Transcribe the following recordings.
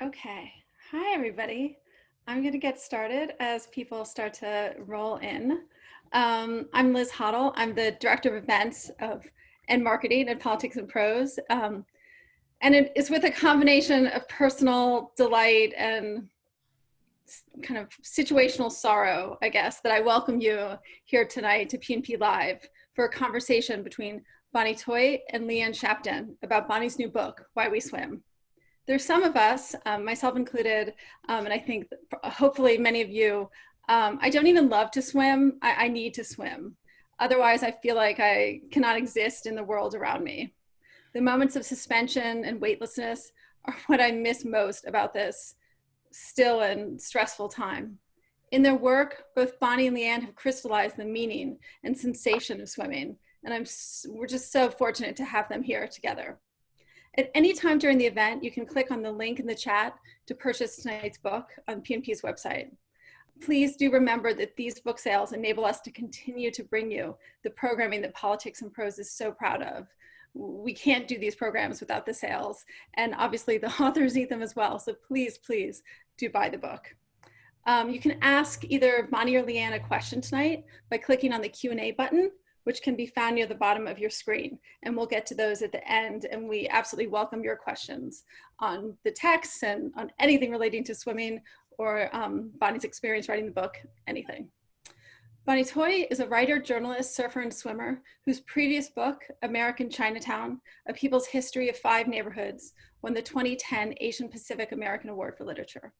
Okay. Hi, everybody. I'm going to get started as people start to roll in. I'm Liz Hoddle. I'm the Director of Events and Marketing at Politics and Prose. And it is with a combination of personal delight and kind of situational sorrow, I guess, that I welcome you here tonight to P&P Live for a conversation between Bonnie Tsui and Leanne Shapton about Bonnie's new book, Why We Swim. There's some of us, myself included, and I think hopefully many of you, I don't even love to swim. I need to swim. Otherwise, I feel like I cannot exist in the world around me. The moments of suspension and weightlessness are what I miss most about this still and stressful time. In their work, both Bonnie and Leanne have crystallized the meaning and sensation of swimming, and we're just so fortunate to have them here together. At any time during the event, you can click on the link in the chat to purchase tonight's book on P&P's website. Please do remember that these book sales enable us to continue to bring you the programming that Politics and Prose is so proud of. We can't do these programs without the sales, and obviously the authors need them as well, so please, please do buy the book. You can ask either Bonnie or Leanne a question tonight by clicking on the Q&A button, which can be found near the bottom of your screen. And we'll get to those at the end. And we absolutely welcome your questions on the text and on anything relating to swimming or Bonnie's experience writing the book, anything. Bonnie Tsui is a writer, journalist, surfer, and swimmer whose previous book, American Chinatown, A People's History of Five Neighborhoods, won the 2010 Asian Pacific American Award for Literature.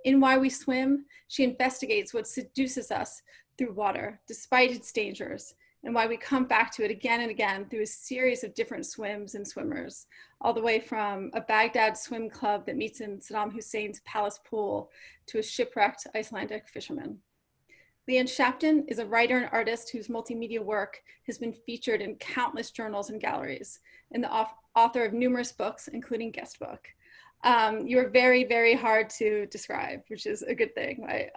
In Why We Swim, she investigates what seduces us through water, despite its dangers, and why we come back to it again and again through a series of different swims and swimmers, all the way from a Baghdad swim club that meets in Saddam Hussein's palace pool to a shipwrecked Icelandic fisherman. Leanne Shapton is a writer and artist whose multimedia work has been featured in countless journals and galleries, and the author of numerous books, including guest book. You are very, very hard to describe, which is a good thing, right?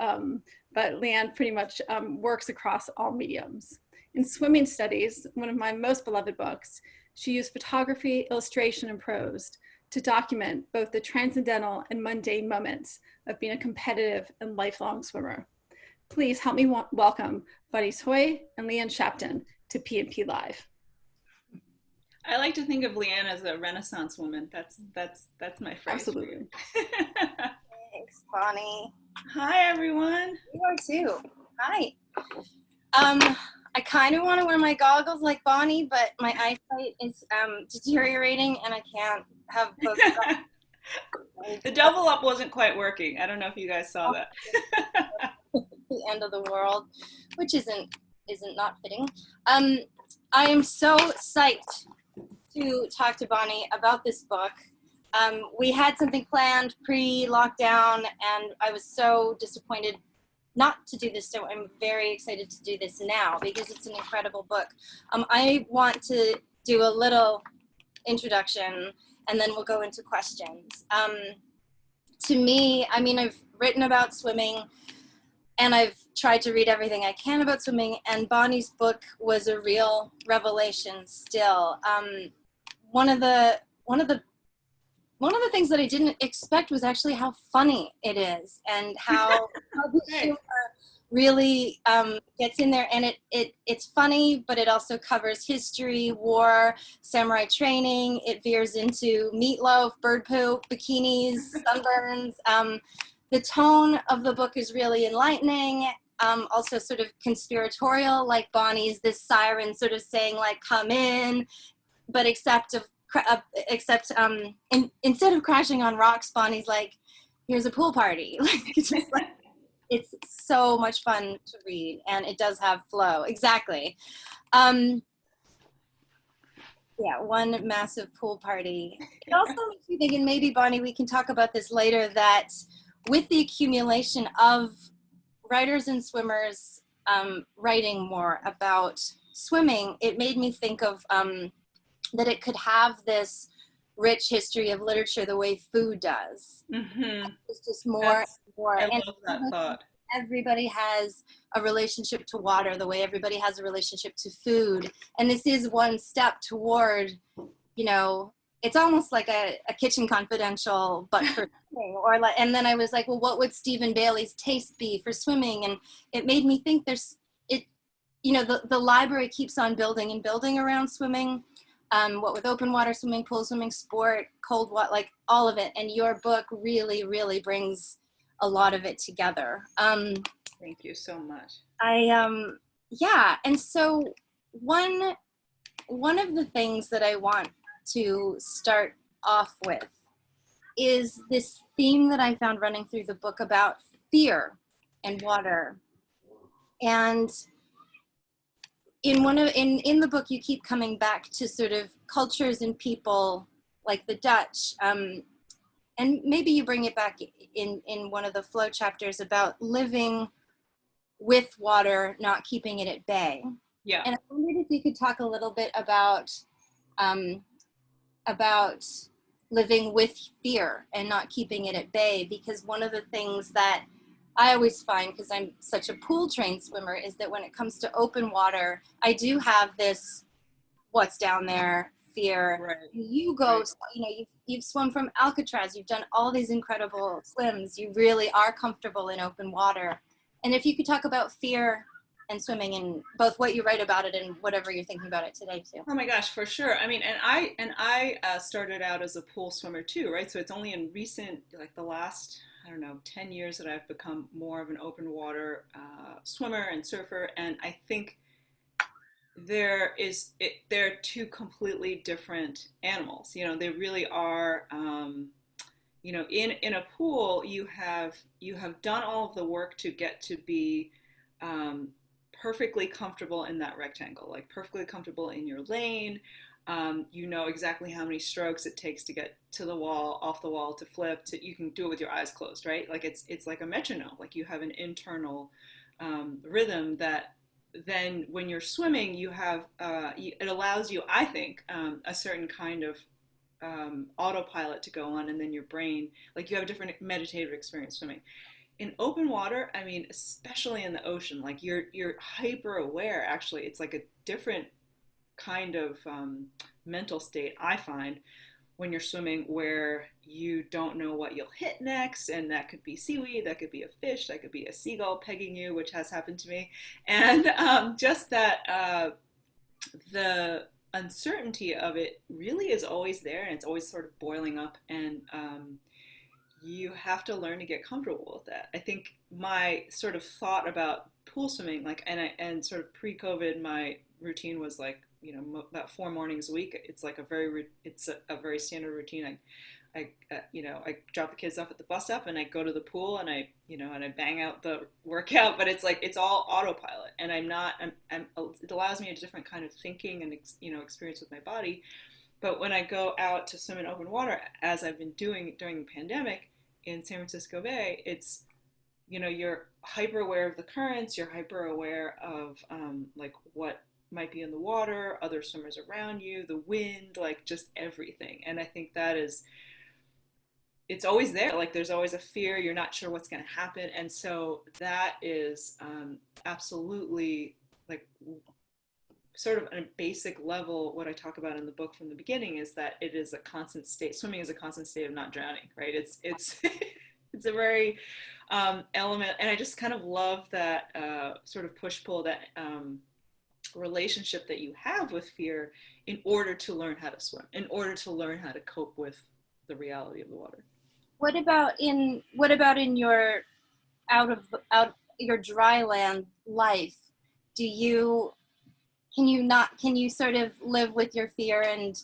But Leanne pretty much works across all mediums. In Swimming Studies, one of my most beloved books, she used photography, illustration, and prose to document both the transcendental and mundane moments of being a competitive and lifelong swimmer. Please help me welcome Bonnie Tsui and Leanne Shapton to P&P Live. I like to think of Leanne as a Renaissance woman. That's my phrase. Absolutely. Thanks, Bonnie. Hi, everyone. You are too. Hi. I kind of want to wear my goggles like Bonnie, but my eyesight is deteriorating, and I can't have both. The double up wasn't quite working. I don't know if you guys saw that. The end of the world, which isn't not fitting. I am so psyched to talk to Bonnie about this book. We had something planned pre-lockdown, and I was so disappointed not to do this, so I'm very excited to do this now because it's an incredible book. I want to do a little introduction, and then we'll go into questions. To me, I mean, I've written about swimming, and I've tried to read everything I can about swimming, and Bonnie's book was a real revelation still. One of the things that I didn't expect was actually how funny it is, and how the humor really gets in there, and it's funny, but it also covers history, war, samurai training. It veers into meatloaf, bird poop, bikinis, sunburns. The tone of the book is really enlightening, also sort of conspiratorial, like Bonnie's this siren sort of saying like, come in, but except instead of crashing on rocks, Bonnie's like, here's a pool party. It's so much fun to read, and it does have flow. Exactly. Yeah, one massive pool party. It also makes me think, and maybe Bonnie, we can talk about this later, that with the accumulation of writers and swimmers writing more about swimming, it made me think of that it could have this rich history of literature the way food does. Mm-hmm. It's just more and more. I love that thought. Everybody has a relationship to water the way everybody has a relationship to food. And this is one step toward, you know, it's almost like a kitchen confidential, but for swimming. Or like, and then I was like, well, what would Stephen Bailey's taste be for swimming? And it made me think the library keeps on building and building around swimming. What with open water swimming, pool swimming, sport, cold water, like all of it. And your book really, really brings a lot of it together. Thank you so much. Yeah. And so one of the things that I want to start off with is this theme that I found running through the book about fear and water. And in the book, you keep coming back to sort of cultures and people like the Dutch, and maybe you bring it back in one of the flow chapters about living with water, not keeping it at bay. Yeah. And I wondered if you could talk a little bit about living with fear and not keeping it at bay, because one of the things that I always find, because I'm such a pool trained swimmer, is that when it comes to open water, I do have this what's down there fear. Right. You go, right. You've swum from Alcatraz, you've done all these incredible swims, you really are comfortable in open water. And if you could talk about fear and swimming, and both what you write about it and whatever you're thinking about it today too. Oh my gosh, for sure. I mean, and I started out as a pool swimmer too, right? So it's only in recent, like the last, I don't know, 10 years that I've become more of an open water swimmer and surfer. And I think they're two completely different animals. They really are. In a pool, you have done all of the work to get to be perfectly comfortable in that rectangle, like perfectly comfortable in your lane. You know exactly how many strokes it takes to get to the wall, off the wall, to flip. You can do it with your eyes closed, right? Like it's like a metronome. Like you have an internal rhythm that then when you're swimming, you have it allows you, I think, a certain kind of autopilot to go on, and then your brain, like you have a different meditative experience swimming. In open water, I mean, especially in the ocean, like you're hyper aware. Actually, it's like a different kind of mental state, I find, when you're swimming, where you don't know what you'll hit next, and that could be seaweed, that could be a fish, that could be a seagull pegging you, which has happened to me. And just that the uncertainty of it really is always there, and it's always sort of boiling up, and you have to learn to get comfortable with that. I think my sort of thought about pool swimming, like, and sort of pre-COVID, my routine was like, about 4 mornings a week. It's like a very standard routine. I drop the kids off at the bus stop, and I go to the pool, and I bang out the workout, but it's like, it's all autopilot, and it allows me a different kind of thinking and, experience with my body. But when I go out to swim in open water, as I've been doing during the pandemic in San Francisco Bay, it's, you're hyper aware of the currents, you're hyper aware of like what might be in the water, other swimmers around you, the wind, like just everything. And I think it's always there. Like there's always a fear, you're not sure what's going to happen. And so that is absolutely, like, sort of on a basic level, what I talk about in the book from the beginning is that it is a constant state. Swimming is a constant state of not drowning, right? It's it's a very element, and I just kind of love that sort of push-pull, that relationship that you have with fear in order to learn how to swim, in order to learn how to cope with the reality of the water. What about in your out your dry land life? Can you sort of live with your fear, and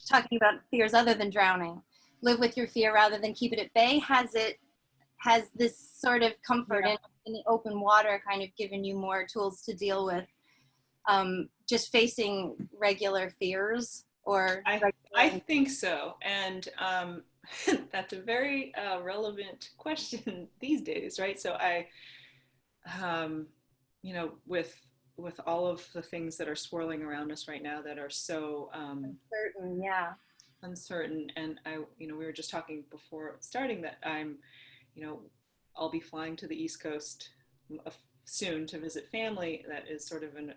talking about fears other than drowning, live with your fear rather than keep it at bay? Has this sort of comfort in the open water kind of given you more tools to deal with just facing regular fears? Or I think so. And that's a very relevant question these days, right? So with all of the things that are swirling around us right now that are so uncertain, and we were just talking before starting that I'll be flying to the East Coast soon to visit family. That is sort of an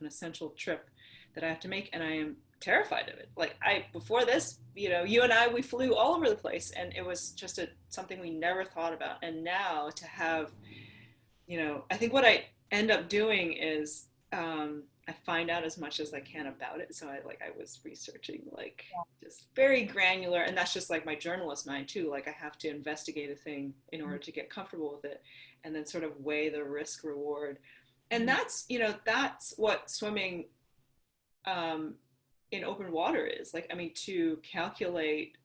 essential trip that I have to make, and I am terrified of it. Like before this, you and I, we flew all over the place, and it was just something we never thought about. And now to have, I think what I end up doing is I find out as much as I can about it. So I was researching like just very granular, and that's just like my journalist mind too. Like I have to investigate a thing in order to get comfortable with it, and then sort of weigh the risk reward. And that's what swimming in open water is like. I mean, to calculate.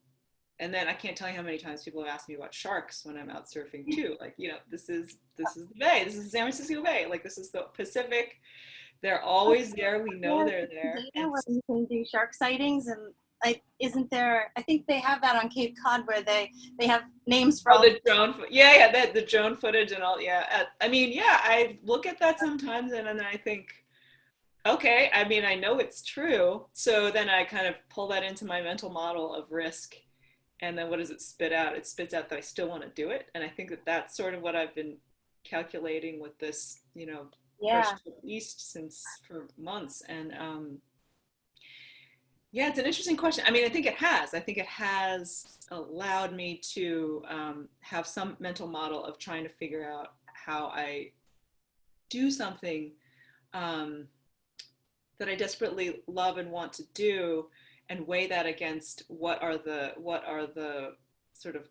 And then I can't tell you how many times people have asked me about sharks when I'm out surfing too. Like, this is the bay. This is San Francisco Bay. Like, this is the Pacific. They're always there. We know they're there. Data where you can do shark sightings, and isn't there? I think they have that on Cape Cod where they have names for. Oh, the drone. The drone footage and all. Yeah, I mean, yeah, I look at that sometimes, and then I think, okay, I mean, I know it's true. So then I kind of pull that into my mental model of risk. And then what does it spit out? It spits out that I still want to do it. And I think that that's sort of what I've been calculating with this, push to the east for months. And it's an interesting question. I mean, I think it has allowed me to have some mental model of trying to figure out how I do something that I desperately love and want to do, and weigh that against what are the sort of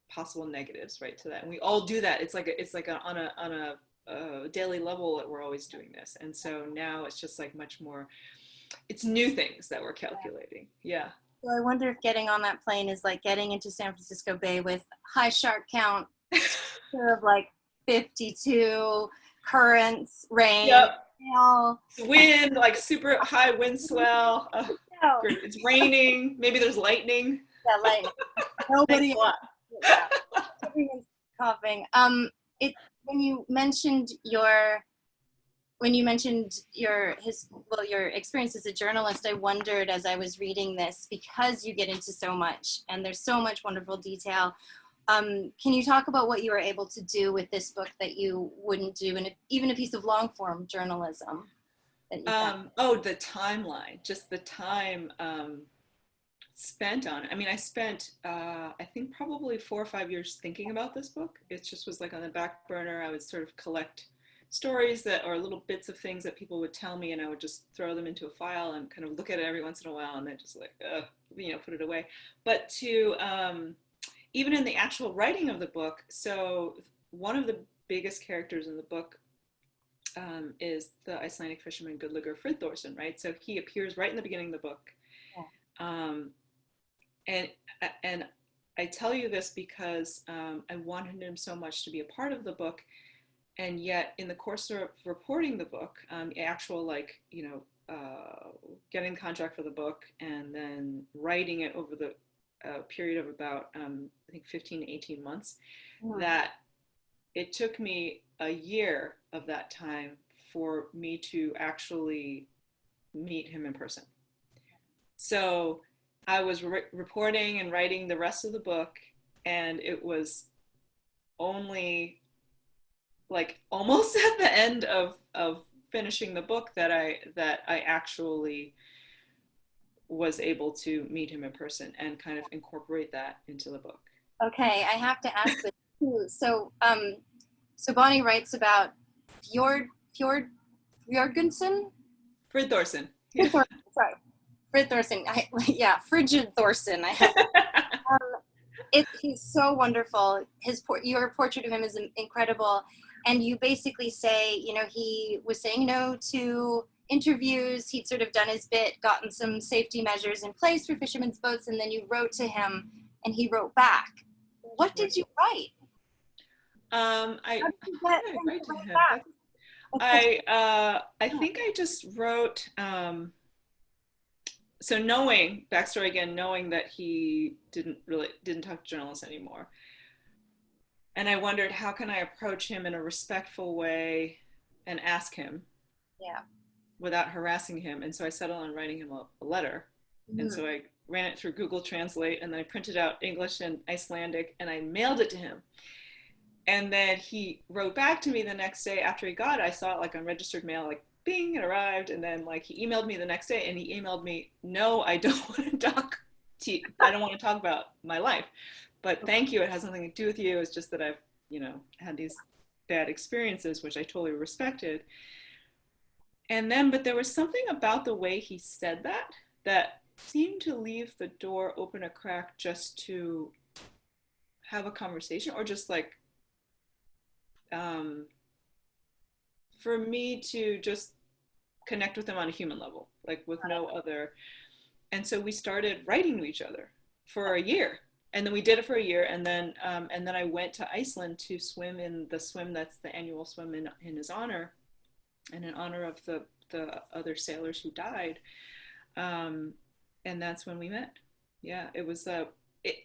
possible negatives, right, to that. And we all do that. It's like on a daily level that we're always doing this. And so now it's just like much more, it's new things that we're calculating. Yeah. So I wonder if getting on that plane is like getting into San Francisco Bay with high shark count, sort of like 52, currents, rain. Yep. Wind, like super high wind swell. Great. It's raining. Maybe there's lightning. Yeah, lightning. Nobody. Everyone's coughing. When you mentioned your experience as a journalist, I wondered as I was reading this, because you get into so much and there's so much wonderful detail. Can you talk about what you were able to do with this book that you wouldn't do in even a piece of long form journalism? The timeline, just the time spent on it. I mean, I spent, I think probably 4 or 5 years thinking about this book. It just was like on the back burner. I would sort of collect stories or little bits of things that people would tell me, and I would just throw them into a file and kind of look at it every once in a while, and then just like, put it away. But to, even in the actual writing of the book, so one of the biggest characters in the book is the Icelandic fisherman Gudlaugur Thorson, right? So he appears right in the beginning of the book. Yeah. And I tell you this because I wanted him so much to be a part of the book, and yet in the course of reporting the book, getting the contract for the book and then writing it over the period of about I think 15 to 18 months, that it took me a year of that time for me to actually meet him in person. So I was reporting and writing the rest of the book, and it was only like almost at the end of finishing the book that I actually was able to meet him in person and kind of incorporate that into the book. Okay, I have to ask this too. So Bonnie writes about Fjorgensen? Thorson. Yeah. Sorry. Thorson. Frigid Thorson. He's so wonderful. Your portrait of him is incredible. And you basically say, he was saying no to interviews. He'd sort of done his bit, gotten some safety measures in place for fishermen's boats, and then you wrote to him and he wrote back. What did you write? I think I just wrote, so knowing that he didn't talk to journalists anymore. And I wondered, how can I approach him in a respectful way and ask him without harassing him? And so I settled on writing him a letter. Mm-hmm. And so I ran it through Google Translate, and then I printed out English and Icelandic, and I mailed it to him. And then he wrote back to me the next day after he got it. I saw it like on registered mail, like bing, it arrived. And then like he emailed me the next day and he emailed me, no, I don't want to talk to you. I don't want to talk about my life, but thank you. It has nothing to do with you. It's just that I've, had these bad experiences, which I totally respected. And then, but there was something about the way he said that seemed to leave the door open a crack just to have a conversation or just like um, for me to just connect with him on a human level, like with no other. And so we started writing to each other for a year. And then we did it for a year, and then I went to Iceland to swim in the swim that's the annual swim in his honor, and in honor of the other sailors who died. Um, and that's when we met. Yeah, it was. I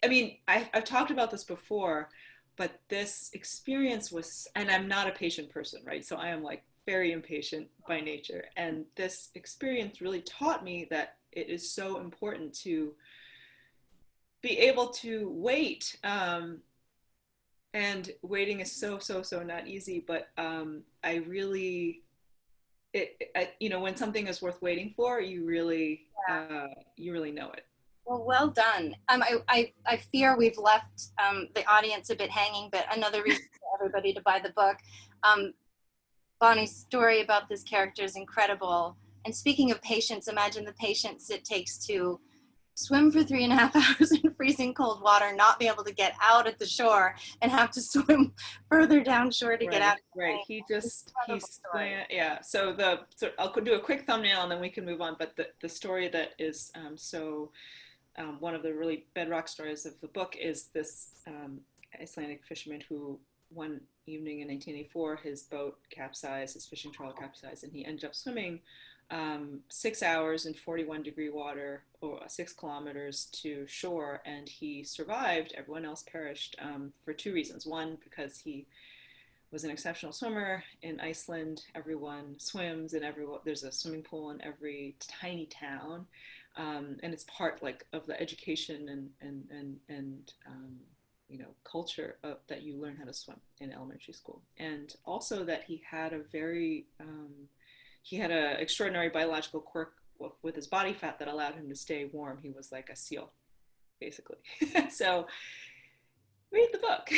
mean, I've talked about this before, but this experience was, and I'm not a patient person, right? So I am like very impatient by nature, and this experience really taught me that it is so important to be able to wait. And waiting is so not easy, but I really when something is worth waiting for, you really know it. Well, well done. I fear we've left the audience a bit hanging, but another reason for everybody to buy the book. Bonnie's story about this character is incredible. And speaking of patience, imagine the patience it takes to swim for 3.5 hours in freezing cold water, not be able to get out at the shore, and have to swim further down shore to get out. Right. He's yeah. So I'll do a quick thumbnail and then we can move on. But the story that is one of the really bedrock stories of the book is this Icelandic fisherman who one evening in 1984 his boat capsized, his fishing trawler capsized, and he ended up swimming 6 hours in 41-degree water, or 6 kilometers to shore, and he survived. Everyone else perished for two reasons. One, because he was an exceptional swimmer. In Iceland, everyone swims, and there's a swimming pool in every tiny town, and it's part like of the education and culture that you learn how to swim in elementary school, and also that he had an extraordinary biological quirk with his body fat that allowed him to stay warm. He was like a seal, basically. So read the book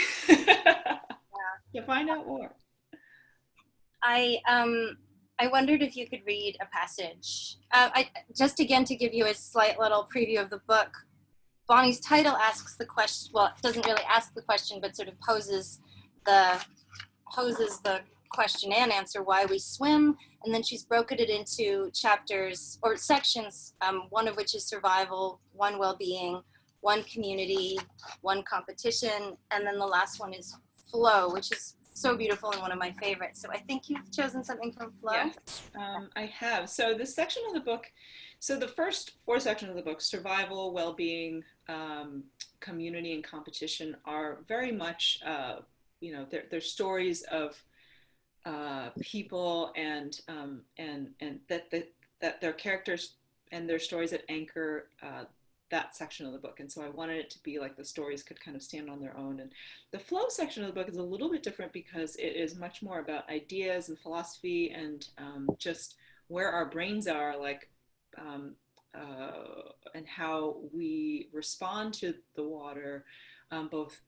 to find out more. I wondered if you could read a passage. Just again to give you a slight little preview of the book, Bonnie's title asks the question, well, it doesn't really ask the question, but sort of poses the question and answer, why we swim. And then she's broken it into chapters or sections, one of which is survival, one well-being, one community, one competition, and then the last one is flow, which is so beautiful and one of my favorites. So I think you've chosen something from flow. Yes, I have. So this section of the book, so the first 4 sections of the book, survival, well-being, community, and competition, are very much, they're stories of people and that their characters and their stories that anchor that section of the book. And so I wanted it to be like the stories could kind of stand on their own. And the flow section of the book is a little bit different because it is much more about ideas and philosophy and just where our brains are, like and how we respond to the water, both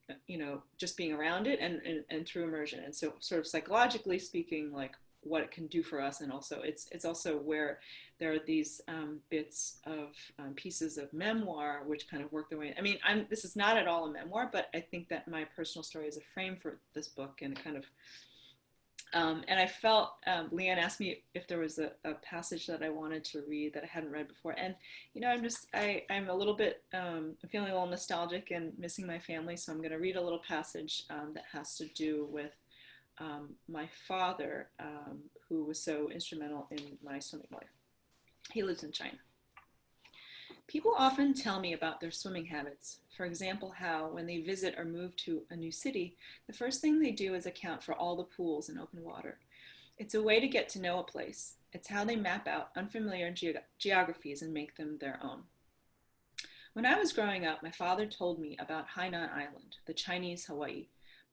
just being around it and through immersion. And so sort of psychologically speaking, like what it can do for us, and also it's also where there are these bits of pieces of memoir which kind of work their way. I mean, this is not at all a memoir, but I think that my personal story is a frame for this book, and kind of and I felt Leanne asked me if there was a passage that I wanted to read that I hadn't read before, and I'm a little bit I'm feeling a little nostalgic and missing my family, so I'm going to read a little passage that has to do with my father, who was so instrumental in my swimming life. He lives in China. People often tell me about their swimming habits. For example, how when they visit or move to a new city, the first thing they do is account for all the pools and open water. It's a way to get to know a place. It's how they map out unfamiliar geographies and make them their own. When I was growing up, my father told me about Hainan Island, the Chinese Hawaii,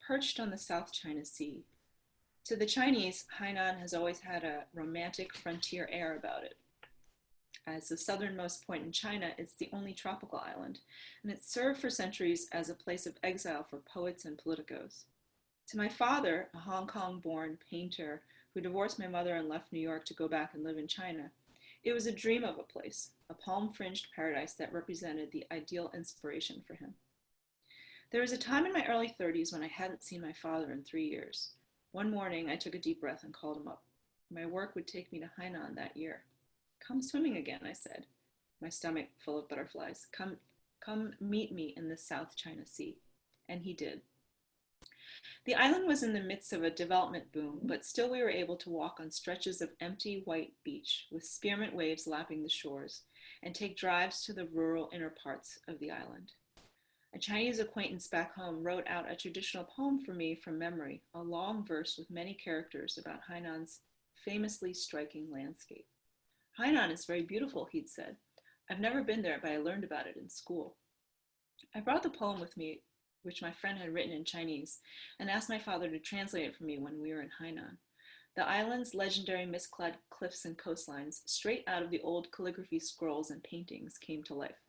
perched on the South China Sea. To the Chinese, Hainan has always had a romantic frontier air about it. As the southernmost point in China, it's the only tropical island, and it served for centuries as a place of exile for poets and politicos. To my father, a Hong Kong born painter who divorced my mother and left New York to go back and live in China, it was a dream of a place, a palm fringed paradise that represented the ideal inspiration for him. There was a time in my early 30s when I hadn't seen my father in 3 years. One morning, I took a deep breath and called him up. My work would take me to Hainan that year. Come swimming again, I said, my stomach full of butterflies. Come meet me in the South China Sea. And he did. The island was in the midst of a development boom, but still we were able to walk on stretches of empty white beach with spearmint waves lapping the shores and take drives to the rural inner parts of the island. A Chinese acquaintance back home wrote out a traditional poem for me from memory, a long verse with many characters about Hainan's famously striking landscape. Hainan is very beautiful, he'd said. I've never been there, but I learned about it in school. I brought the poem with me, which my friend had written in Chinese, and asked my father to translate it for me when we were in Hainan. The island's legendary mist-clad cliffs and coastlines, straight out of the old calligraphy scrolls and paintings, came to life.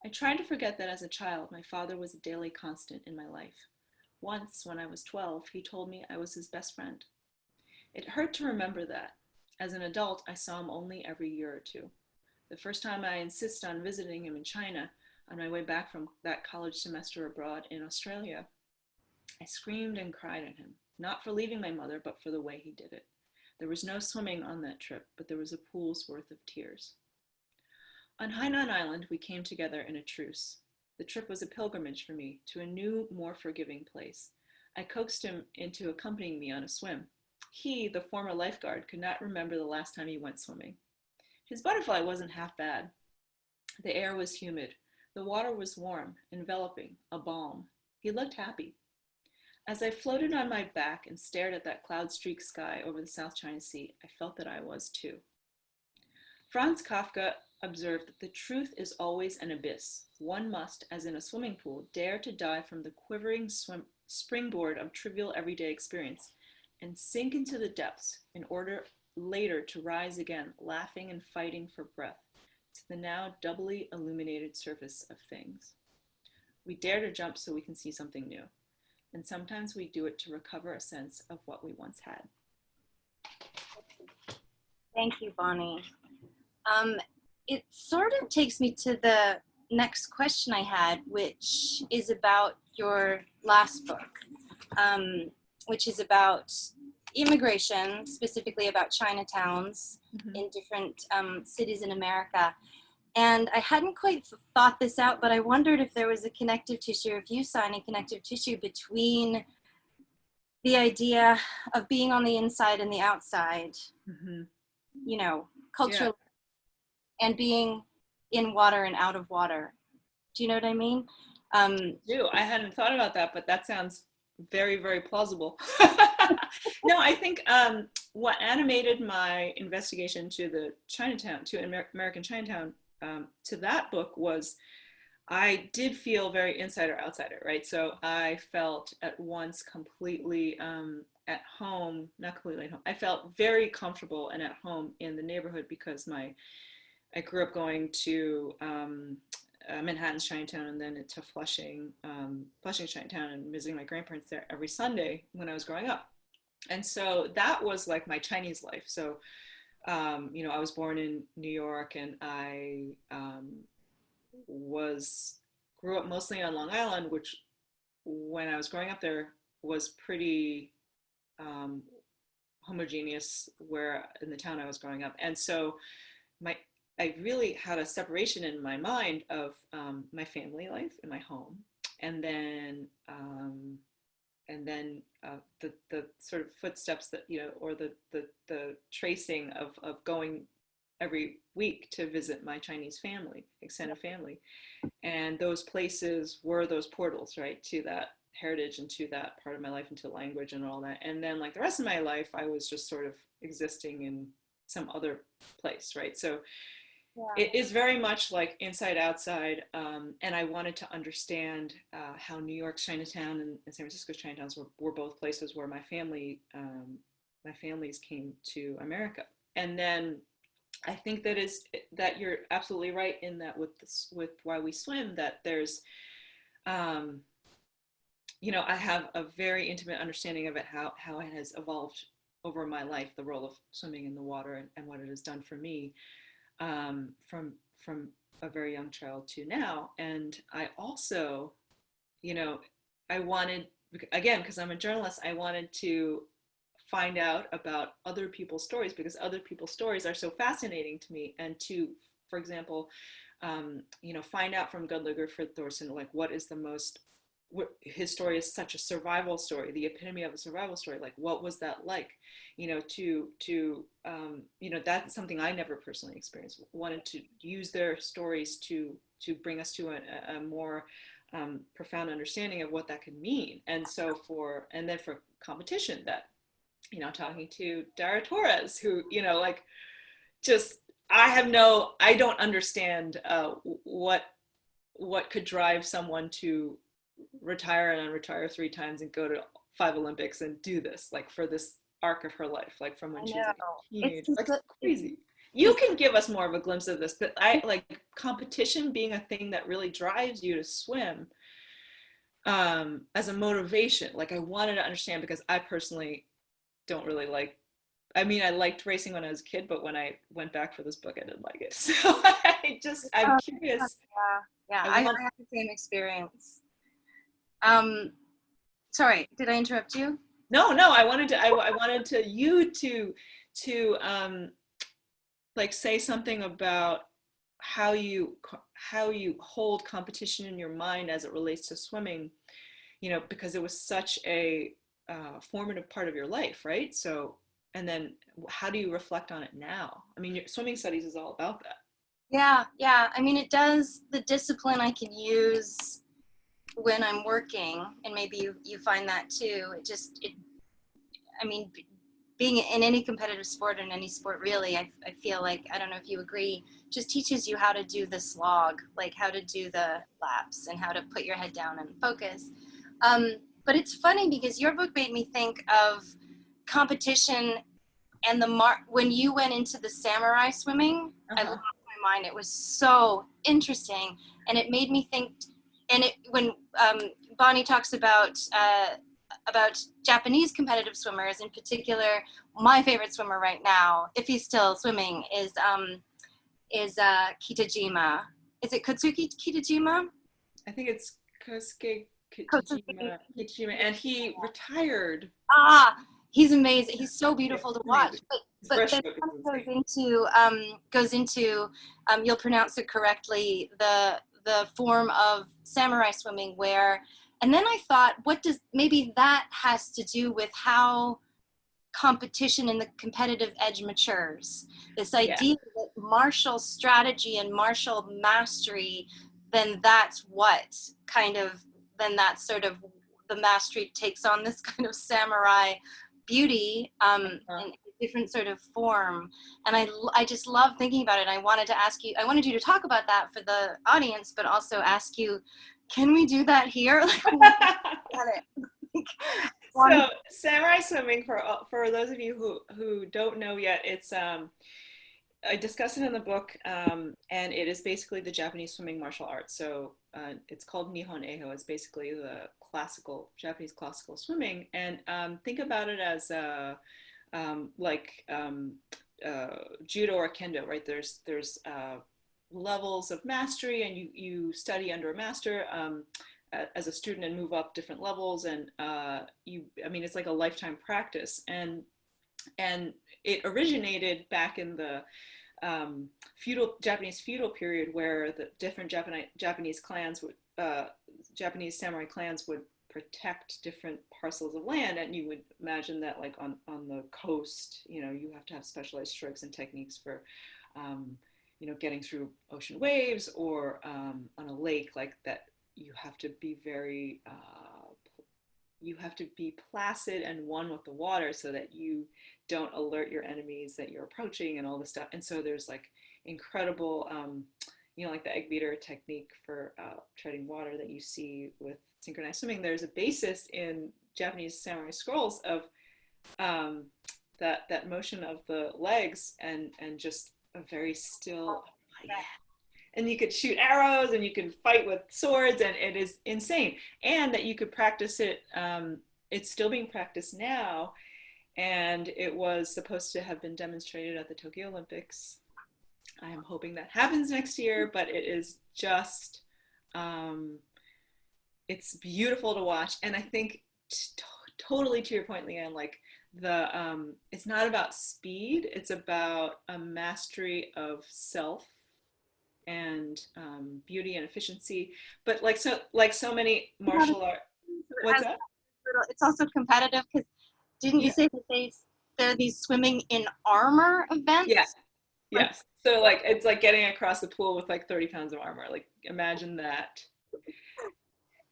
I tried to forget that as a child, my father was a daily constant in my life. Once, when I was 12, he told me I was his best friend. It hurt to remember that. As an adult, I saw him only every year or two. The first time I insisted on visiting him in China, on my way back from that college semester abroad in Australia, I screamed and cried at him, not for leaving my mother, but for the way he did it. There was no swimming on that trip, but there was a pool's worth of tears. On Hainan Island, we came together in a truce. The trip was a pilgrimage for me to a new, more forgiving place. I coaxed him into accompanying me on a swim. He, the former lifeguard, could not remember the last time he went swimming. His butterfly wasn't half bad. The air was humid. The water was warm, enveloping, a balm. He looked happy. As I floated on my back and stared at that cloud-streaked sky over the South China Sea, I felt that I was too. Franz Kafka observed that the truth is always an abyss. One must, as in a swimming pool, dare to dive from the quivering springboard of trivial everyday experience and sink into the depths in order later to rise again, laughing and fighting for breath, to the now doubly illuminated surface of things. We dare to jump so we can see something new, and sometimes we do it to recover a sense of what we once had. Thank you, Bonnie. It sort of takes me to the next question I had, which is about your last book, which is about immigration, specifically about Chinatowns in different cities in America. And I hadn't quite thought this out, but I wondered if there was a connective tissue, if you saw any connective tissue between the idea of being on the inside and the outside, you know, culturally, and being in water and out of water. Do you know what I mean? I hadn't thought about that, but that sounds very, very plausible. No, I think what animated my investigation to the Chinatown, to American Chinatown, to that book was I did feel very insider outsider, right? So I felt at once completely at home, not completely at home. I felt very comfortable and at home in the neighborhood because I grew up going to Manhattan's Chinatown and then to Flushing Chinatown and visiting my grandparents there every Sunday when I was growing up. And so that was like my Chinese life. So, you know, I was born in New York and I grew up mostly on Long Island, which when I was growing up there was pretty homogeneous where in the town I was growing up. And so I really had a separation in my mind of my family life in my home, and then the sort of footsteps that, you know, or the tracing of going every week to visit my Chinese family, extended family. And those places were those portals, right, to that heritage and to that part of my life, into language and all that. And then like the rest of my life, I was just sort of existing in some other place, right? So Yeah. it is very much like inside outside, and I wanted to understand how New York's Chinatown and San Francisco's Chinatowns were both places where my families came to America. And then I think that you're absolutely right in that with this, with Why We Swim, that there's um, I have a very intimate understanding of it, how it has evolved over my life, the role of swimming in the water, and what it has done for me, from a very young child to now. And I also, you know, I wanted, again, because I'm a journalist, I wanted to find out about other people's stories, because other people's stories are so fascinating to me. And to, for example, find out from Gudliger for Thorson, like what is the most, his story is such a survival story, the epitome of a survival story. Like, what was that like? That's something I never personally experienced. Wanted to use their stories to bring us to a more profound understanding of what that could mean. And so and then for competition, that talking to Dara Torres, who like just I don't understand what could drive someone to retire and unretire 3 times and go to 5 Olympics and do this, like for this arc of her life, like from when I she was know. a It's teenager. just Like, it's crazy. You can give us more of a glimpse of this, but I like competition being a thing that really drives you to swim as a motivation. Like, I wanted to understand, because I personally don't really like, I mean, I liked racing when I was a kid, but when I went back for this book, I didn't like it. So I'm curious. Yeah, yeah. I I want, have the same experience. Um, Sorry, did I interrupt you? no, I wanted to you to like say something about how you hold competition in your mind as it relates to swimming, because it was such a formative part of your life, right? So, and then how do you reflect on it now? I mean, your swimming studies is all about that. Yeah, yeah. I mean, it does the discipline I can use when I'm working, and maybe you find that too. I mean, being in any competitive sport, in any sport really, I feel like, I don't know if you agree, just teaches you how to do the slog, like how to do the laps and how to put your head down and focus. But it's funny because your book made me think of competition and when you went into the samurai swimming, I Uh-huh. lost my mind. It was so interesting, and it made me think. And when Bonnie talks about Japanese competitive swimmers, in particular, my favorite swimmer right now, if he's still swimming, is Kitajima. Is it Kotsuki Kitajima? I think it's Kosuke Kotsuki. Kitajima, and he retired. Ah, he's amazing. He's so Yeah, beautiful to watch. amazing. His But then breaststroke is goes insane. into you'll pronounce it correctly, the form of samurai swimming, where, and then I thought, what does, maybe that has to do with how competition and the competitive edge matures. This Yeah, idea that martial strategy and martial mastery, then that's what kind of, then that's sort of, the mastery takes on this kind of samurai beauty, uh, in a different sort of form. And I just love thinking about it. I wanted to ask you, I wanted you to talk about that for the audience, but also ask you, can we do that here? Like, get it. so samurai swimming, for those of you who don't know yet, it's I discuss it in the book, and it is basically the Japanese swimming martial arts. So it's called Nihon Eho. It's basically the Japanese classical swimming, and think about it as like judo or kendo, right? There's levels of mastery, and you study under a master as a student and move up different levels, and I mean, it's like a lifetime practice, and it originated back in the Japanese feudal period, where the different Japanese clans would Japanese samurai clans would protect different parcels of land, and you would imagine that, like on the coast, you have to have specialized strokes and techniques for um, getting through ocean waves, or on a lake like that. You have to be placid and one with the water, so that you don't alert your enemies that you're approaching, and all this stuff. And so there's like incredible, like the egg beater technique for treading water that you see with synchronized swimming. There's a basis in Japanese samurai scrolls of um, that motion of the legs and just a very still. Yeah. And you could shoot arrows and you can fight with swords, and it is insane. And that you could practice it. It's still being practiced now, and it was supposed to have been demonstrated at the Tokyo Olympics. I am hoping that happens next year, but it is just, it's beautiful to watch. And I think totally to your point, Leanne, like it's not about speed, it's about a mastery of self and beauty and efficiency. But like so many martial art, what's that? It's also competitive because didn't you say that there are these swimming in armor events? Yes. Yes. So like it's like getting across the pool with like 30 pounds of armor. Like imagine that.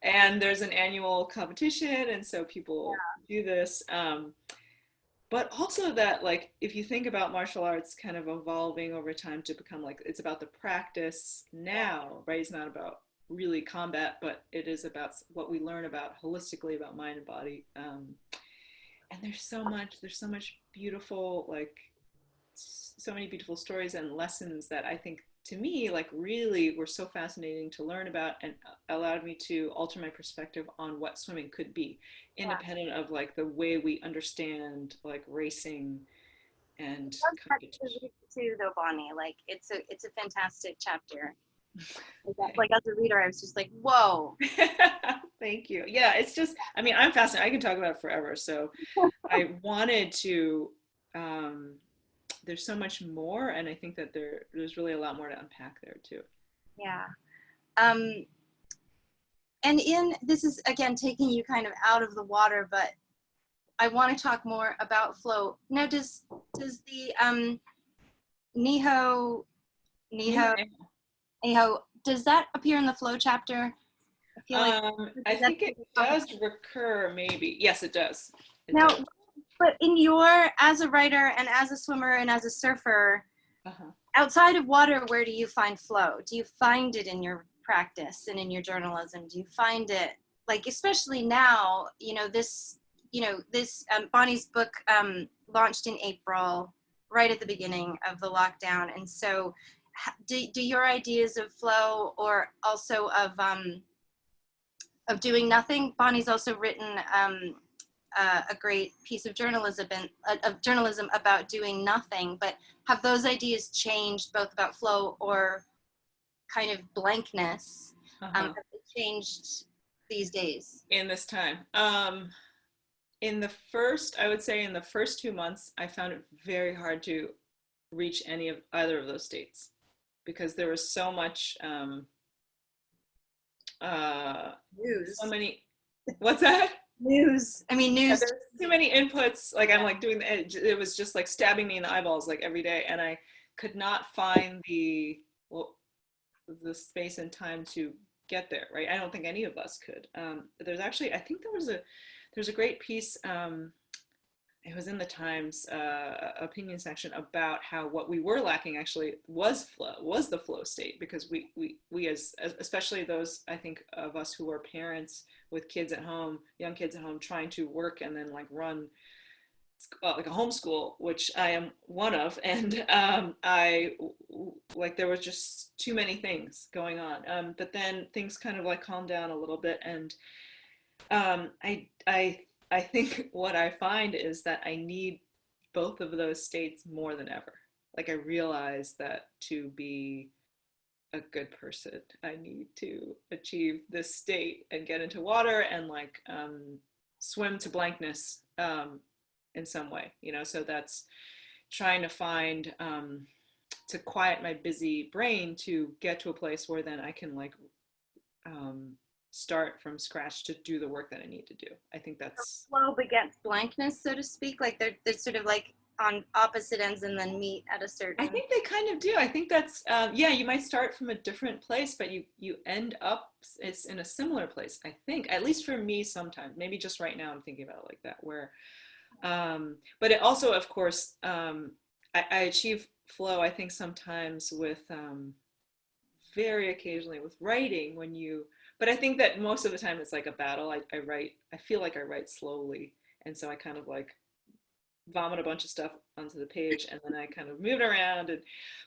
And there's an annual competition, and so people do this. But also that like if you think about martial arts kind of evolving over time to become like it's about the practice now, right? It's not about really combat, but it is about what we learn about holistically about mind and body. And there's so much beautiful, like so many beautiful stories and lessons that I think to me like really were so fascinating to learn about and allowed me to alter my perspective on what swimming could be, independent of like the way we understand like racing and competition. Too though, Bonnie, like it's a fantastic chapter. Like as a reader I was just like, whoa. Thank you. Yeah, it's just, I mean, I'm fascinated. I can talk about it forever. So I wanted to, there's so much more, and I think that there's really a lot more to unpack there too. Yeah. And this is again taking you kind of out of the water, but I want to talk more about flow. Now, does the Niho, does that appear in the flow chapter? I feel like I think it does recur, maybe. Yes, it does. Now, but as a writer and as a swimmer and as a surfer, outside of water, where do you find flow? Do you find it in your practice and in your journalism? Do you find it, like, especially now, this Bonnie's book launched in April, right at the beginning of the lockdown. And so do your ideas of flow or also of doing nothing? Bonnie's also written a great piece of journalism about doing nothing, but have those ideas changed both about flow or kind of blankness? Have they changed these days? In this time? I would say in the first 2 months, I found it very hard to reach either of those states because there was so much news. So many. What's that? News. I mean, news. There's too many inputs. Like I'm like doing it was just like stabbing me in the eyeballs like every day, and I could not find the space and time to get there. Right? I don't think any of us could. There's actually, I think there's a great piece. It was in the Times opinion section about how what we were lacking actually was the flow state, because we as especially those, I think, of us who are parents with kids at home, young kids at home, trying to work and then like run like a homeschool, which I am one of, and I like there was just too many things going on. But then things kind of like calmed down a little bit, and I think what I find is that I need both of those states more than ever. Like I realize that to be a good person, I need to achieve this state and get into water and like swim to blankness in some way, so that's trying to find to quiet my busy brain to get to a place where then I can like start from scratch to do the work that I need to do. I think that's flow begets blankness, so to speak. Like they're sort of like on opposite ends and then meet at a certain. I think they kind of do. I think that's you might start from a different place, but you end up it's in a similar place. I think, at least for me, sometimes. Maybe just right now I'm thinking about it like that. Where, but it also, of course, I achieve flow, I think sometimes with very occasionally with writing but I think that most of the time it's like a battle. I feel like I write slowly. And so I kind of like vomit a bunch of stuff onto the page and then I kind of move it around.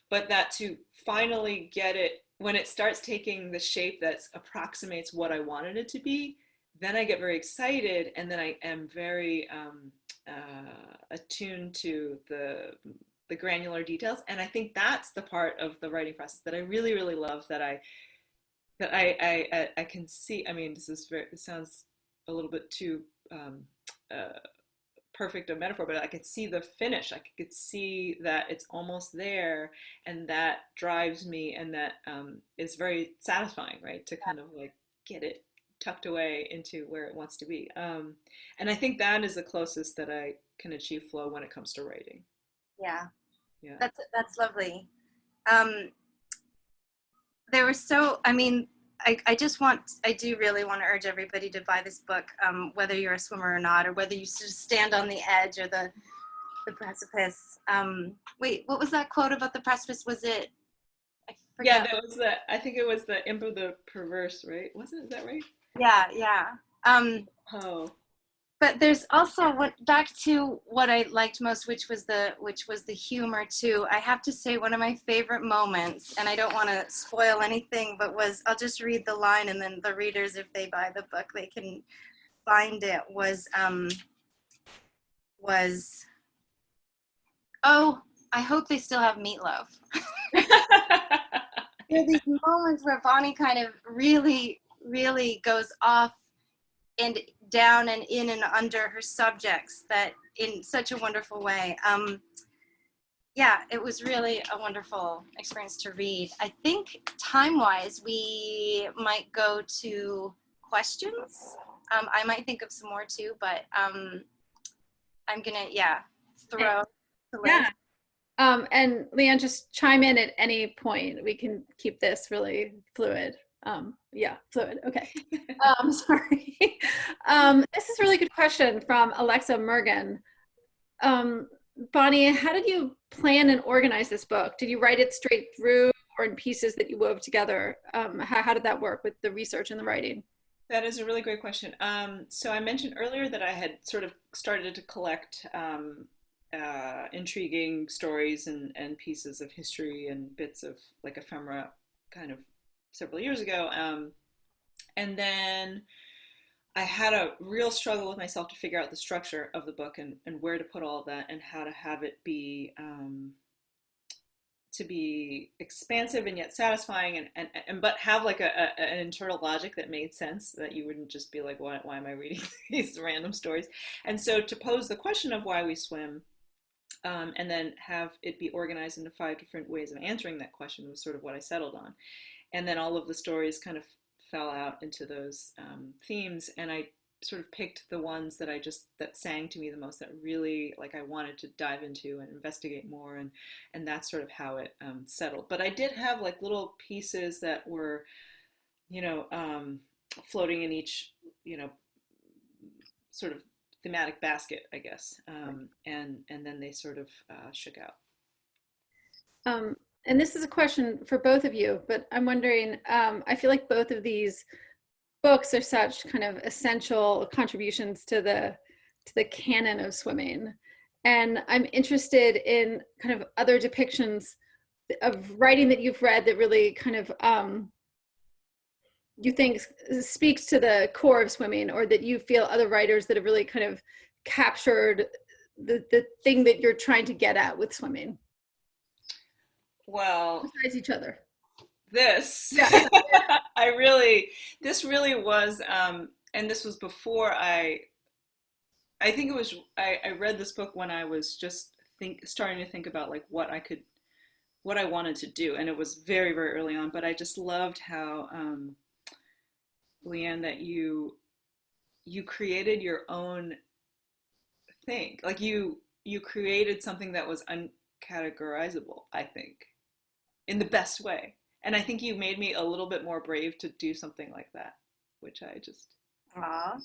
But that to finally get it, when it starts taking the shape that approximates what I wanted it to be, then I get very excited, and then I am very attuned to the granular details. And I think that's the part of the writing process that I really, really love, that I can see. I mean, this sounds a little bit too uh, perfect a metaphor, but I could see the finish. I could see that it's almost there, and that drives me, and that is very satisfying, right? To kind of like get it tucked away into where it wants to be. And I think that is the closest that I can achieve flow when it comes to writing. Yeah, Yeah. that's lovely. There were I mean, I do really want to urge everybody to buy this book, whether you're a swimmer or not, or whether you just stand on the edge or the precipice. Wait, what was that quote about the precipice? Was it? I Yeah, forget. that was I think it was the imp of the perverse, right? Wasn't it? Is that right? Yeah, yeah. Oh. But there's also back to what I liked most, which was the humor too. I have to say one of my favorite moments, and I don't want to spoil anything, but I'll just read the line, and then the readers, if they buy the book, they can find it. Oh, I hope they still have meatloaf. There are these moments where Bonnie kind of really, really goes off and down and in and under her subjects, that in such a wonderful way. Yeah, it was really a wonderful experience to read. I think time-wise, we might go to questions. I might think of some more too, but I'm gonna, throw to Liz. Yeah. And Leanne, just chime in at any point. We can keep this really fluid. Yeah, fluid. Okay. Sorry. This is a really good question from Alexa Mergen. Bonnie, how did you plan and organize this book? Did you write it straight through or in pieces that you wove together? How did that work with the research and the writing? That is a really great question. So I mentioned earlier that I had sort of started to collect intriguing stories and pieces of history and bits of like ephemera kind of several years ago. And then I had a real struggle with myself to figure out the structure of the book and where to put all of that and how to have it be to be expansive and yet satisfying, and but have like an internal logic that made sense, that you wouldn't just be like, why am I reading these random stories? And so to pose the question of why we swim, and then have it be organized into 5 different ways of answering that question, was sort of what I settled on. And then all of the stories kind of fell out into those themes, and I sort of picked the ones that sang to me the most, that really like I wanted to dive into and investigate more, and that's sort of how it settled. But I did have like little pieces that were, floating in each, sort of thematic basket, I guess, and then they sort of shook out. And this is a question for both of you, but I'm wondering, I feel like both of these books are such kind of essential contributions to the canon of swimming. And I'm interested in kind of other depictions of writing that you've read that really kind of you think speaks to the core of swimming, or that you feel other writers that have really kind of captured the thing that you're trying to get at with swimming. Well, Besides each other. This, Yeah. this really was, and this was before I think it was, I read this book when I was just starting to think about like what I wanted to do. And it was very, very early on, but I just loved how, Leanne, that you created your own thing. Like you created something that was uncategorizable, I think, in the best way. And I think you made me a little bit more brave to do something like that, which I just. Aww.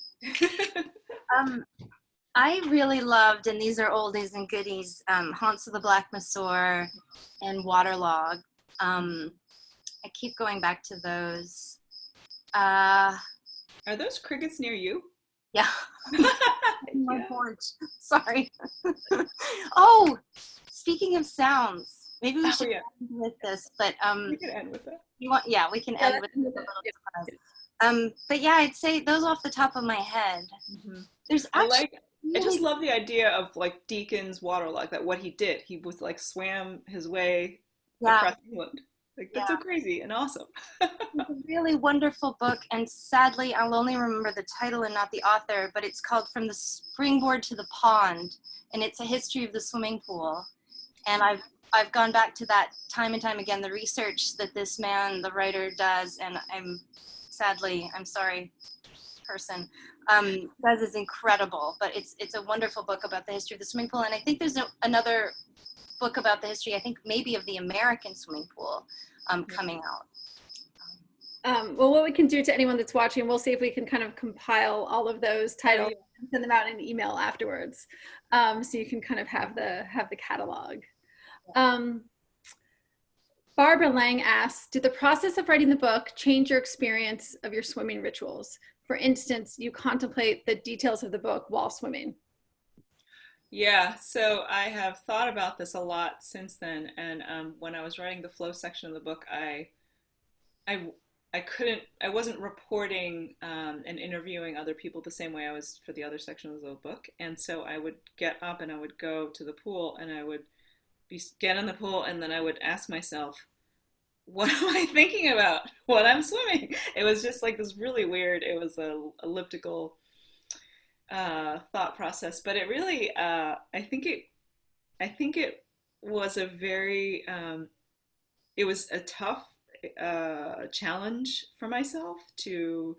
I really loved, and these are oldies and goodies, Haunts of the Black Masaur and Waterlog. I keep going back to those. Are those crickets near you? Yeah. My Yeah. porch. Sorry. Oh, speaking of sounds, maybe we should yeah. end with this, but We can end with that. you want, yeah, we can Yeah, end with a that's little it. surprise. But yeah, I'd say those off the top of my head. Mm-hmm. There's actually I just really, love the idea of like Deacon's waterlock, that what he did. He was like swam his way yeah, across England. Like that's so yeah. crazy and awesome. It's a really wonderful book, and sadly, I'll only remember the title and not the author, but it's called From the Springboard to the Pond, and it's a history of the swimming pool. And I've gone back to that time and time again, the research that this man, the writer, does, and I'm sorry, person, does is incredible, but it's a wonderful book about the history of the swimming pool. And I think there's another book about the history, I think maybe of the American swimming pool coming out. Well, what we can do to anyone that's watching, we'll see if we can kind of compile all of those titles and send them out in an email afterwards, so you can kind of have the catalog. Barbara Lang asks, did the process of writing the book change your experience of your swimming rituals? For instance, you contemplate the details of the book while swimming. Yeah, so I have thought about this a lot since then, and when I was writing the flow section of the book, I I wasn't reporting and interviewing other people the same way I was for the other sections of the book, and so I would get up and I would go to the pool and I would get in the pool and then I would ask myself, what am I thinking about when I'm swimming? It was just like this really weird. It was a elliptical thought process, but it really, I think it was a very, it was a tough challenge for myself to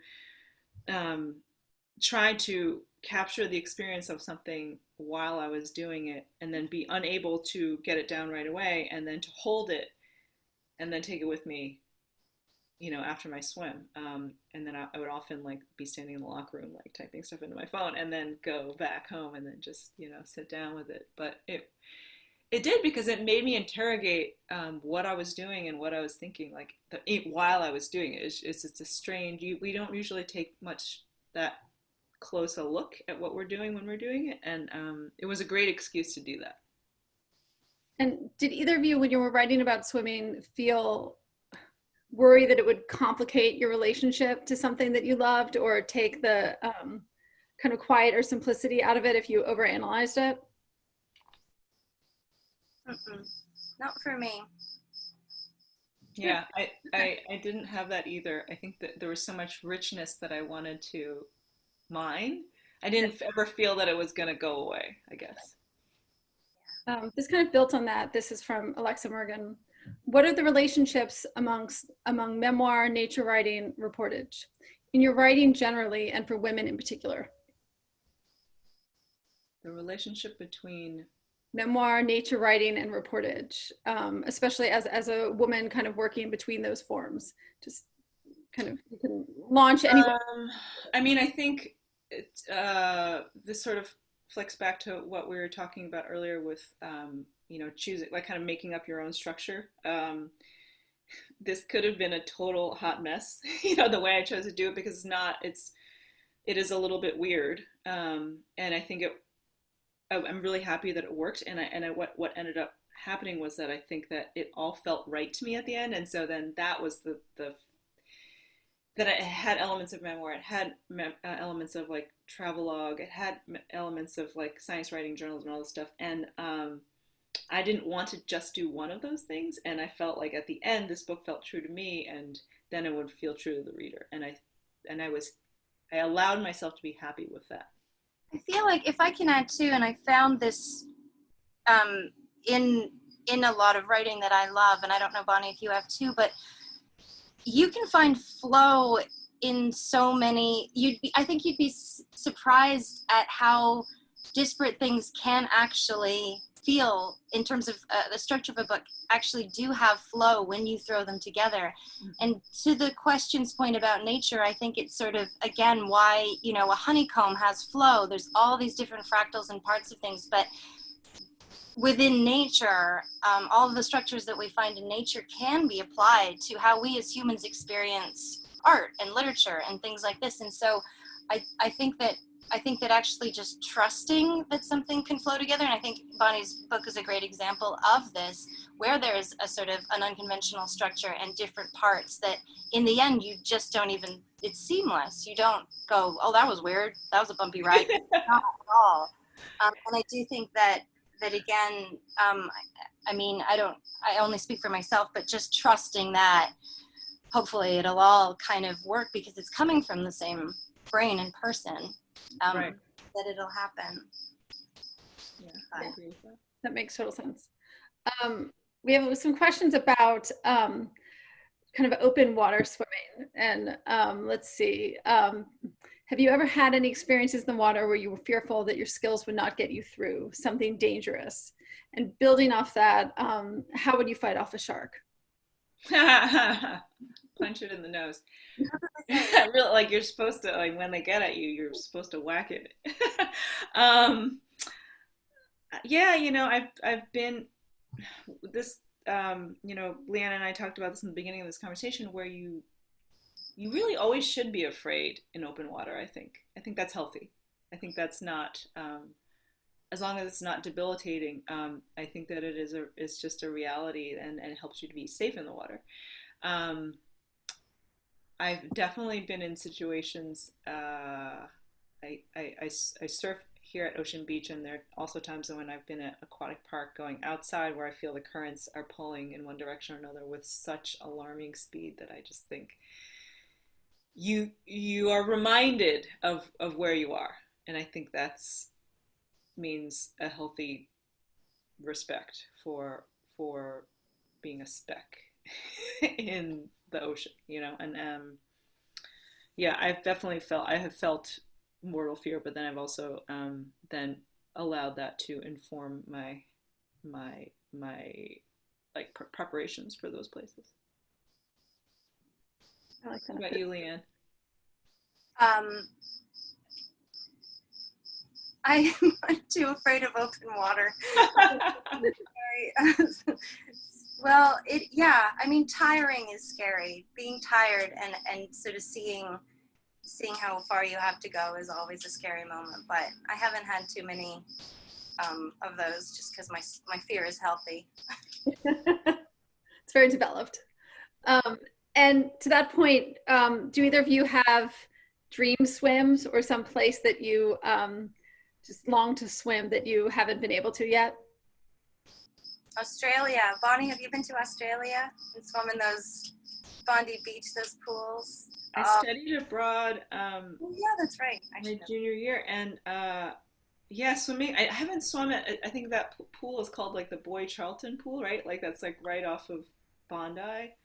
try to capture the experience of something while I was doing it and then be unable to get it down right away and then to hold it and then take it with me, you know, after my swim. And then I would often like be standing in the locker room, like typing stuff into my phone and then go back home and then just, you know, sit down with it. But it did because it made me interrogate what I was doing and what I was thinking, like while I was doing it. It's a strange, we don't usually take much that close a look at what we're doing when we're doing it. And it was a great excuse to do that. And did either of you, when you were writing about swimming, feel worry that it would complicate your relationship to something that you loved or take the kind of quiet or simplicity out of it if you overanalyzed it? Not for me. Yeah, I didn't have that either. I think that there was so much richness that I wanted to mine. I didn't ever feel that it was going to go away, I guess. This kind of built on that. This is from Alexa Morgan. What are the relationships among memoir, nature writing, reportage? In your writing generally, and for women in particular? The relationship between memoir, nature writing, and reportage, especially as a woman kind of working between those forms. Just kind of, you can launch any. I mean, I think this sort of flicks back to what we were talking about earlier with, you know, choosing, like kind of making up your own structure. This could have been a total hot mess, you know, the way I chose to do it, because it is a little bit weird. And I think I'm really happy that it worked. And what ended up happening was that I think that it all felt right to me at the end. And so then that was that it had elements of memoir, it had elements of like travelogue, it had elements of like science writing, journalism, and all this stuff. And I didn't want to just do one of those things. And I felt like at the end, this book felt true to me, and then it would feel true to the reader. And I allowed myself to be happy with that. I feel like if I can add too, and I found this in a lot of writing that I love, and I don't know, Bonnie, if you have too, but you can find flow in so many, I think you'd be surprised at how disparate things can actually feel in terms of the structure of a book actually do have flow when you throw them together. And to the question's point about nature, I think it's sort of, again, why, you know, a honeycomb has flow. There's all these different fractals and parts of things, but within nature, all of the structures that we find in nature can be applied to how we as humans experience art and literature and things like this. And so I think that actually just trusting that something can flow together, and I think Bonnie's book is a great example of this, where there's a sort of an unconventional structure and different parts that in the end you just don't even, it's seamless. You don't go, oh, that was weird, that was a bumpy ride. Not at all. And I do think that again, I mean, I only speak for myself, but just trusting that hopefully it'll all kind of work because it's coming from the same brain and person, Right. that it'll happen. Yeah, I agree with that. That makes total sense. We have some questions about kind of open water swimming. And let's see. Have you ever had any experiences in the water where you were fearful that your skills would not get you through something dangerous? And building off that, how would you fight off a shark? Punch it in the nose. Really, like you're supposed to, like when they get at you, you're supposed to whack it. Yeah, you know, I've been this. You know, Leanna and I talked about this in the beginning of this conversation, where you really always should be afraid in open water. I think that's healthy. I think that's not, as long as it's not debilitating. I think that it's just a reality, and it helps you to be safe in the water. I've definitely been in situations. I surf here at Ocean Beach, and there are also times when I've been at aquatic park going outside where I feel the currents are pulling in one direction or another with such alarming speed that I just think you are reminded of where you are, and I think that's means a healthy respect for being a speck in the ocean, you know. And yeah, I have felt mortal fear, but then I've also then allowed that to inform my like preparations for those places. I like that. What about you, Leanne? I'm not too afraid of open water. Well, yeah, I mean, tiring is scary. Being tired and sort of seeing how far you have to go is always a scary moment, but I haven't had too many of those just because my fear is healthy. It's very developed. And to that point, do either of you have dream swims or some place that you just long to swim that you haven't been able to yet? Australia. Bonnie, have you been to Australia and swum in those Bondi Beach, those pools? I studied abroad Oh, yeah, that's right. my junior year, and yeah, swimming. I haven't swum at. I think that pool is called like the Boy Charlton pool, right? Like that's like right off of Bondi.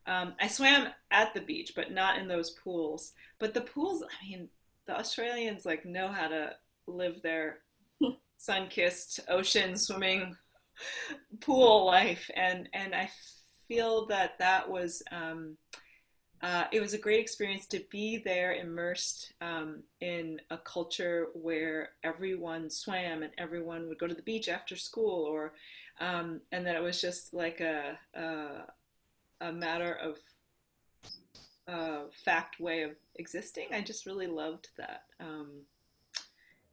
I swam at the beach, but not in those pools. But the pools, I mean, the Australians like know how to live their sun-kissed ocean swimming pool life, and I feel that was it was a great experience to be there immersed in a culture where everyone swam and everyone would go to the beach after school, or and that it was just like a matter of fact way of existing. I just really loved that.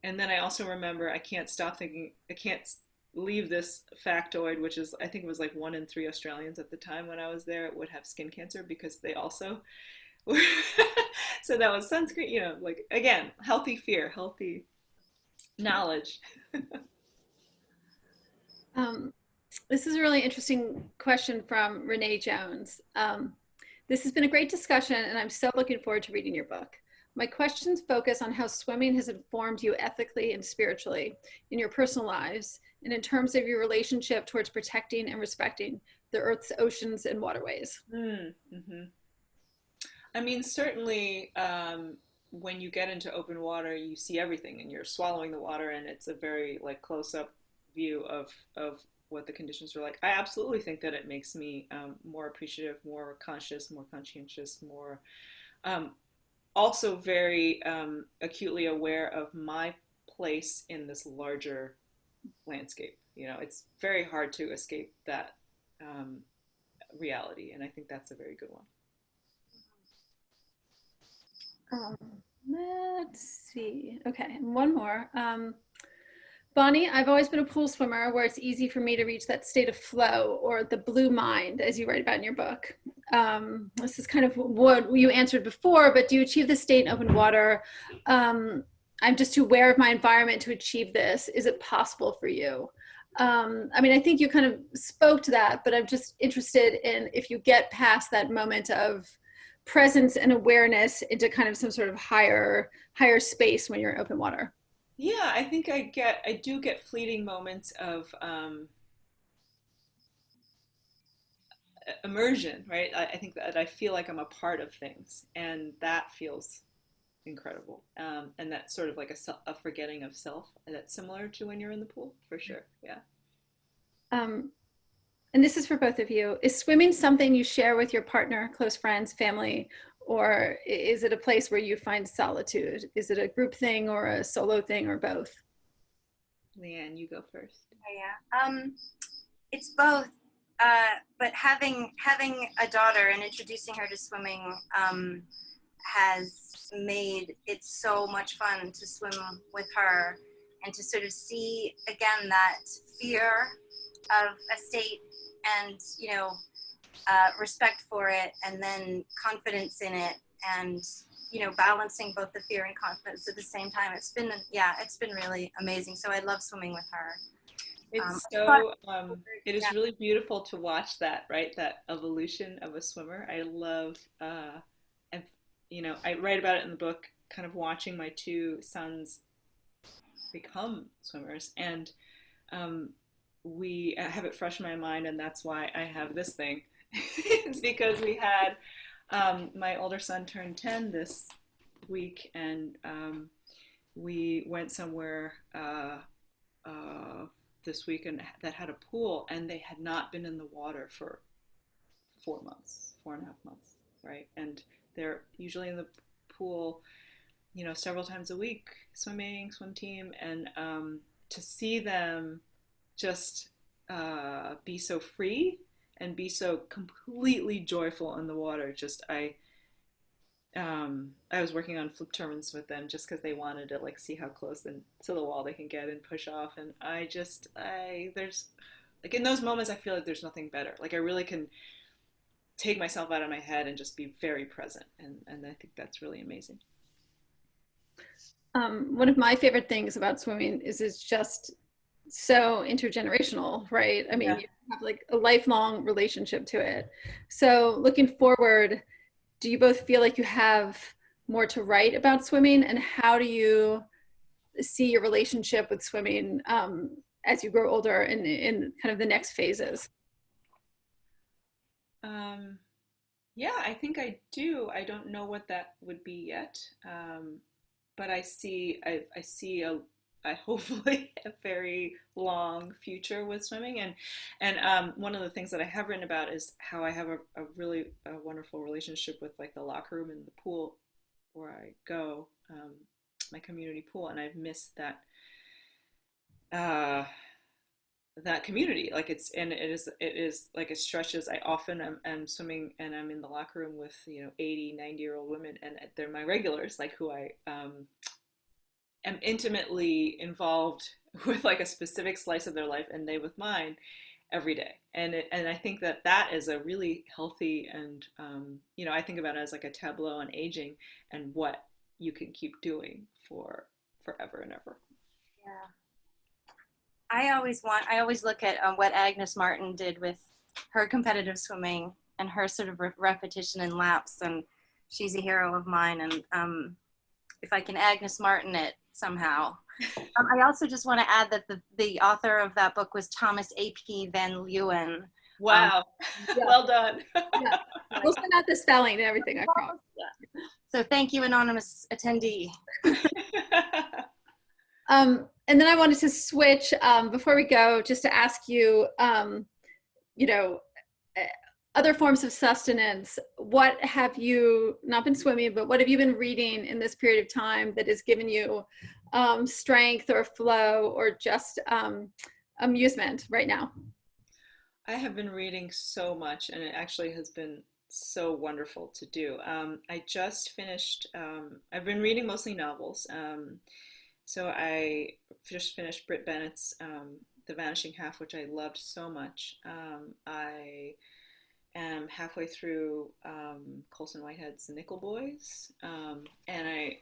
And then I also remember I can't leave this factoid, which is I think it was like 1 in 3 Australians at the time when I was there would have skin cancer because they also were so that was sunscreen, you know, like again, healthy fear, healthy knowledge. This is a really interesting question from Renee Jones. This has been a great discussion, and I'm so looking forward to reading your book. My questions focus on how swimming has informed you ethically and spiritually in your personal lives, and in terms of your relationship towards protecting and respecting the Earth's oceans and waterways. Mm-hmm. I mean, certainly when you get into open water, you see everything and you're swallowing the water, and it's a very like close-up view of what the conditions are like. I absolutely think that it makes me more appreciative, more conscious, more conscientious, more also very acutely aware of my place in this larger landscape. You know, it's very hard to escape that reality, and I think that's a very good one. Um, let's see. Okay, one more. Bonnie, I've always been a pool swimmer where it's easy for me to reach that state of flow or the blue mind, as you write about in your book. This is kind of what you answered before, but do you achieve this state in open water? I'm just too aware of my environment to achieve this. Is it possible for you? I mean, I think you kind of spoke to that, but I'm just interested in if you get past that moment of presence and awareness into kind of some sort of higher space when you're in open water. Yeah, I think I do get fleeting moments of immersion, right? I think that I feel like I'm a part of things, and that feels incredible. And that's sort of like a forgetting of self. And that's similar to when you're in the pool, for sure. Yeah. Um, and this is for both of you. Is swimming something you share with your partner, close friends, family, or is it a place where you find solitude? Is it a group thing or a solo thing or both? Leanne, you go first. Yeah. It's both. But having a daughter and introducing her to swimming has made it so much fun to swim with her and to sort of see again that fear of a state and respect for it, and then confidence in it, and balancing both the fear and confidence at the same time. It's been really amazing. So I love swimming with her. It's so it is really beautiful to watch that, right? That evolution of a swimmer. I love and I write about it in the book, kind of watching my two sons become swimmers, and we have it fresh in my mind, and that's why I have this thing. It's because we had my older son turned 10 this week, and we went somewhere this week and that had a pool, and they had not been in the water for 4 months, 4.5 months, right? And they're usually in the pool, several times a week, swim team, and to see them just be so free and be so completely joyful in the water. I was working on flip turbines with them just because they wanted to see how close to the wall they can get and push off. And there's in those moments, I feel like there's nothing better. I really can take myself out of my head and just be very present. And I think that's really amazing. One of my favorite things about swimming is it's just so intergenerational, right? I mean, you have a lifelong relationship to it. So looking forward, do you both feel like you have more to write about swimming, and how do you see your relationship with swimming as you grow older in kind of the next phases? Yeah, I think I do. I don't know what that would be yet, but I see hopefully a very long future with swimming, and one of the things that I have written about is how I have a really wonderful relationship with the locker room and the pool where I go, my community pool, and I've missed that that community. It stretches. I often am swimming and I'm in the locker room with 80, 90-year-old women, and they're my regulars, who I am intimately involved with a specific slice of their life, and they with mine every day. And I think that is a really healthy, and I think about it as a tableau on aging and what you can keep doing for forever and ever. Yeah. I always look at what Agnes Martin did with her competitive swimming and her sort of repetition in laps, and she's a hero of mine. And if I can Agnes Martin it somehow. I also just want to add that the author of that book was Thomas A.P. Van Leeuwen. Wow. Yeah. Well done. Yeah. We'll send out the spelling and everything, I promise. So thank you, anonymous attendee. And then I wanted to switch before we go, just to ask you, you know, uh, other forms of sustenance. What have you not been swimming, but what have you been reading in this period of time that has given you strength or flow or just amusement right now? I have been reading so much, and it actually has been so wonderful to do. I just finished, I've been reading mostly novels. So I just finished Britt Bennett's The Vanishing Half, which I loved so much. I am halfway through Colson Whitehead's Nickel Boys, and I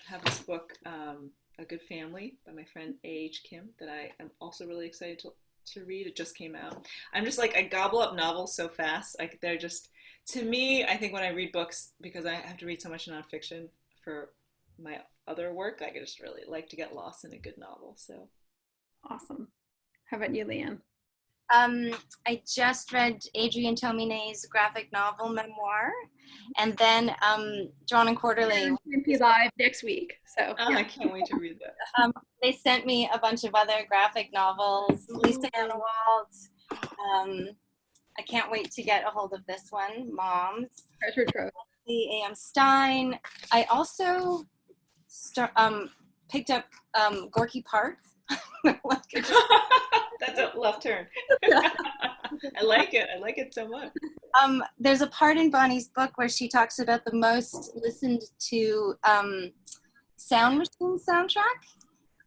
have this book, A Good Family, by my friend A.H. Kim, that I am also really excited to read. It just came out. I'm just like, I gobble up novels so fast. Like, they're just, to me, I think when I read books, because I have to read so much nonfiction for my other work, I just really like to get lost in a good novel. So Awesome. How about you, Leanne? I just read Adrienne Tomine's graphic novel memoir, and then Drawn and Quarterly. Be live next week. So I can't wait to read that. They sent me a bunch of other graphic novels. Lisa Annawalt. I can't wait to get a hold of this one, Moms. treasure trove. A.M. Stein. I also picked up Gorky Park. That's a left turn. I like it. I like it so much. There's a part in Bonnie's book where she talks about the most listened to Sound Machine soundtrack.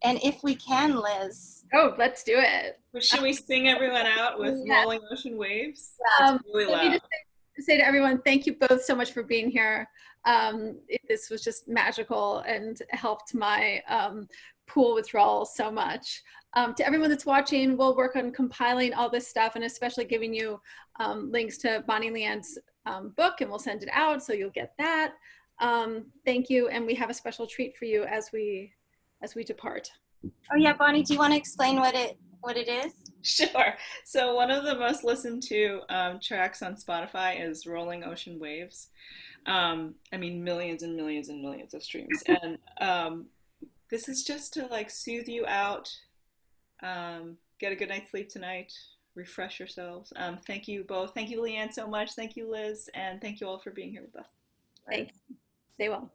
And if we can, Liz. Oh, let's do it. Should we sing everyone out with Rolling Ocean Waves? Really let me loud. just say to everyone, thank you both so much for being here. This was just magical and helped my pool withdrawal so much. To everyone that's watching, we'll work on compiling all this stuff and especially giving you links to Bonnie Leanne's book, and we'll send it out so you'll get that. Thank you, and we have a special treat for you as we depart. Oh yeah, Bonnie, do you want to explain what it is? Sure. So one of the most listened to tracks on Spotify is Rolling Ocean Waves. I mean, millions and millions and millions of streams. And this is just to like soothe you out, get a good night's sleep tonight, refresh yourselves. Thank you both. Thank you, Leanne, so much. Thank you, Liz. And thank you all for being here with us. Thanks. Stay well.